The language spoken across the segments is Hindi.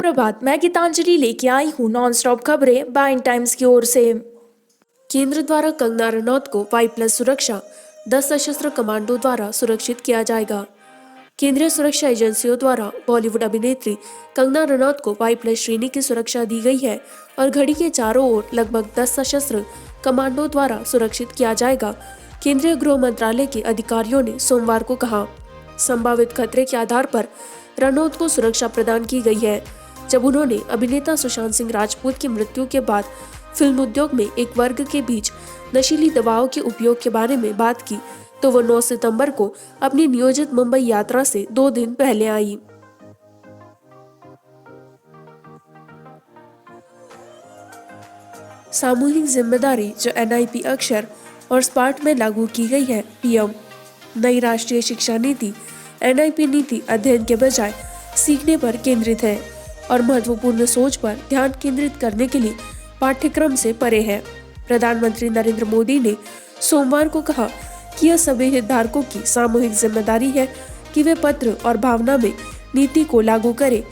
सुप्रभात, मैं गीतांजलि लेके आई हूँ नॉन स्टॉप खबरें बाइन टाइम्स की ओर से। केंद्र द्वारा कंगना रनौत को वाई+ सुरक्षा 10 सशस्त्र कमांडो द्वारा सुरक्षित किया जाएगा। केंद्रीय सुरक्षा एजेंसियों द्वारा बॉलीवुड अभिनेत्री कंगना रनौत को वाई+ श्रेणी की सुरक्षा दी गई है और घड़ी के चारों ओर लगभग 10 सशस्त्र कमांडो द्वारा सुरक्षित किया जाएगा। केंद्रीय गृह मंत्रालय के अधिकारियों ने सोमवार को कहा, संभावित खतरे के आधार पर रनौत को सुरक्षा प्रदान की गई है। जब उन्होंने अभिनेता सुशांत सिंह राजपूत की मृत्यु के बाद फिल्म उद्योग में एक वर्ग के बीच नशीली दवाओं के उपयोग के बारे में बात की, तो वो 9 सितंबर को अपनी नियोजित मुंबई यात्रा से 2 दिन पहले आई। सामूहिक जिम्मेदारी जो NIP अक्षर और स्पार्ट में लागू की गई है। PM नई राष्ट्रीय शिक्षा नीति NIP नीति अध्ययन के बजाय सीखने पर केंद्रित है और महत्वपूर्ण सोच पर ध्यान केंद्रित करने के लिए पाठ्यक्रम से परे है। प्रधानमंत्री नरेंद्र मोदी ने सोमवार को कहा कि यह सभी हितधारकों की सामूहिक जिम्मेदारी है कि वे पत्र और भावना में नीति को लागू करें।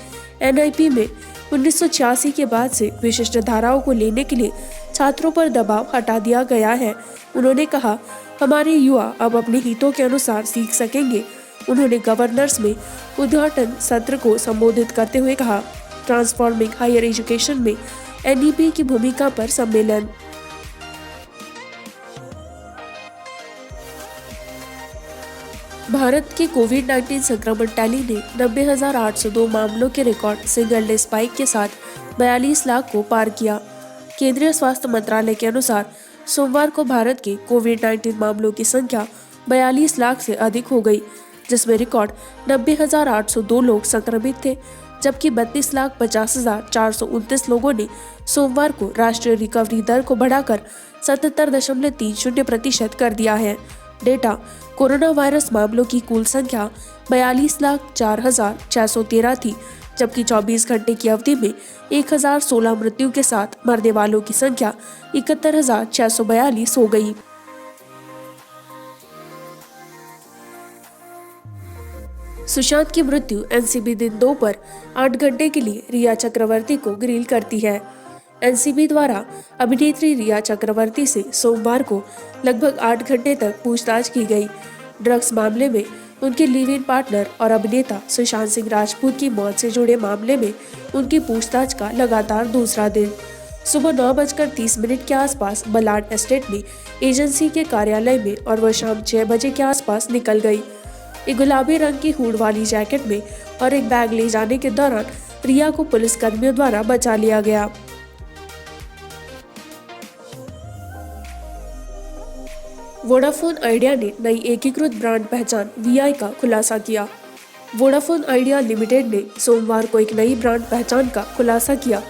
NIP में 1986 के बाद से विशिष्ट धाराओं को लेने के लिए छात्रों पर दबाव हटा दिया गया है। उन्होंने कहा, हमारे युवा अब अपने हितों के अनुसार सीख सकेंगे। उन्होंने गवर्नर्स में उद्घाटन सत्र को संबोधित करते हुए कहा, ट्रांसफॉर्मिंग हायर एजुकेशन में NEP की भूमिका पर सम्मेलन। भारत के कोविड-19 संक्रमण टैली ने 90,802 मामलों के रिकॉर्ड सिंगल डे स्पाइक के साथ 42 लाख को पार किया। केंद्रीय स्वास्थ्य मंत्रालय के अनुसार सोमवार को भारत के कोविड-19 मामलों की संख्या 42 लाख से अधिक हो गई, जिसमें रिकॉर्ड 90,802 लोग संक्रमित थे, जबकि 32,50,429 लोगों ने सोमवार को राष्ट्रीय रिकवरी दर को बढ़ाकर 77.30% कर दिया है। डेटा कोरोना वायरस मामलों की कुल संख्या 42,04,613 थी, जबकि 24 घंटे की अवधि में 1,016 मृत्यु के साथ मरने वालों की संख्या 71,642 हो गई। सुशांत की मृत्यु NCB दिन 2 पर 8 घंटे के लिए रिया चक्रवर्ती को ग्रिल करती है। NCB द्वारा अभिनेत्री रिया चक्रवर्ती से सोमवार को लगभग 8 घंटे तक पूछताछ की गई। ड्रग्स मामले में उनके लिव इन पार्टनर और अभिनेता सुशांत सिंह राजपूत की मौत से जुड़े मामले में उनकी पूछताछ का लगातार दूसरा दिन सुबह 9:30 के आसपास बलाड एस्टेट में एजेंसी के कार्यालय में और वह शाम 6 बजे के आसपास निकल गई। एक गुलाबी रंग की हुड वाली जैकेट में और एक बैग ले जाने के दौरान रिया को पुलिस कर्मियों द्वारा बचा लिया गया। वोडाफोन आइडिया ने नई एकीकृत ब्रांड पहचान VI का खुलासा किया। वोडाफोन आइडिया लिमिटेड ने सोमवार को एक नई ब्रांड पहचान का खुलासा किया,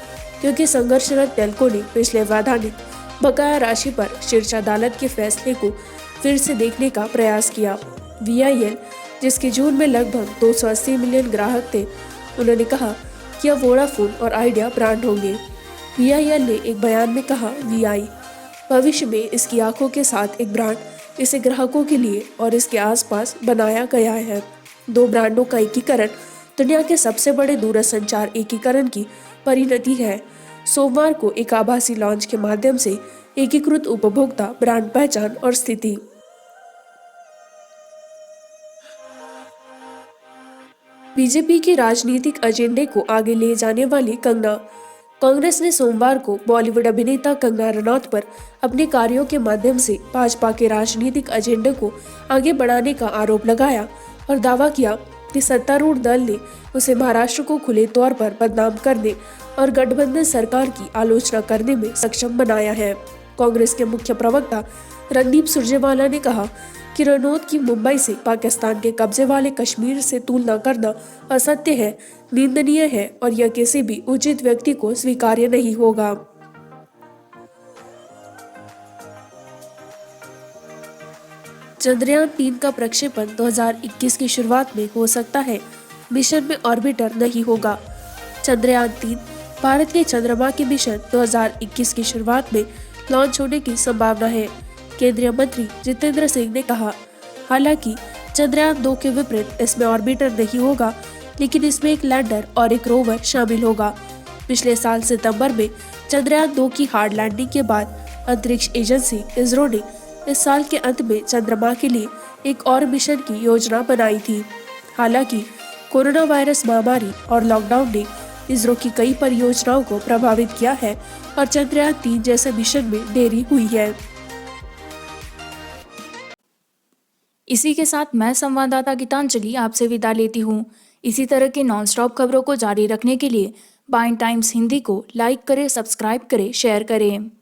क्योंकि संघर्षरत टेल्को ने पिछले वैधानिक बकाया राशि पर शीर्ष अदालत के फैसले को फिर से देखने का प्रयास किया। VIL, जिसके जून में लगभग 280 मिलियन ग्राहक थे, उन्होंने कहा कि अब वोडाफोन और आइडिया ब्रांड होंगे। VIL ने एक बयान में कहा, VI भविष्य में इसकी आंखों के साथ एक ब्रांड इसे ग्राहकों के लिए और इसके आसपास बनाया गया है। 2 ब्रांडों का एकीकरण दुनिया के सबसे बड़े दूरसंचार एकीकरण की परिणति है। सोमवार को एक आभासी लॉन्च के माध्यम से एकीकृत उपभोक्ता ब्रांड पहचान और स्थिति। बीजेपी के राजनीतिक एजेंडे को आगे ले जाने वाली कंगना। कांग्रेस ने सोमवार को बॉलीवुड अभिनेता कंगना रनौत पर अपने कार्यों के माध्यम से भाजपा के राजनीतिक एजेंडे को आगे बढ़ाने का आरोप लगाया और दावा किया कि सत्तारूढ़ दल ने उसे महाराष्ट्र को खुले तौर पर बदनाम करने और गठबंधन सरकार की आलोचना करने में सक्षम बनाया है। कांग्रेस के मुख्य प्रवक्ता रणदीप सुरजेवाला ने कहा कि रनौत की मुंबई से पाकिस्तान के कब्जे वाले कश्मीर से तुलना करना असत्य है, निंदनीय है और यह किसी भी उचित व्यक्ति को स्वीकार्य नहीं होगा। चंद्रयान 3 का प्रक्षेपण 2021 की शुरुआत में हो सकता है। मिशन में ऑर्बिटर नहीं होगा। चंद्रयान 3 भारत के चंद्रमा के मिशन 2021 की शुरुआत में लॉन्च होने की संभावना है। केंद्रीय मंत्री जितेंद्र सिंह ने कहा, हालांकि चंद्रयान 2 के विपरीत इसमें ऑर्बिटर नहीं होगा, लेकिन इसमें एक लैंडर और एक रोवर शामिल होगा। पिछले साल सितंबर में चंद्रयान 2 की हार्ड लैंडिंग के बाद अंतरिक्ष एजेंसी इसरो ने इस साल के अंत में चंद्रमा के लिए एक और मिशन की योजना बनाई थी। हालांकि कोरोना वायरस महामारी और लॉकडाउन ने इसरो की कई परियोजनाओं को प्रभावित किया है और चंद्रयान 3 जैसे मिशन में देरी हुई है। इसी के साथ मैं संवाददाता गीतांजलि आपसे विदा लेती हूँ। इसी तरह की नॉनस्टॉप खबरों को जारी रखने के लिए बाइन टाइम्स हिंदी को लाइक करें, सब्सक्राइब करें, शेयर करें।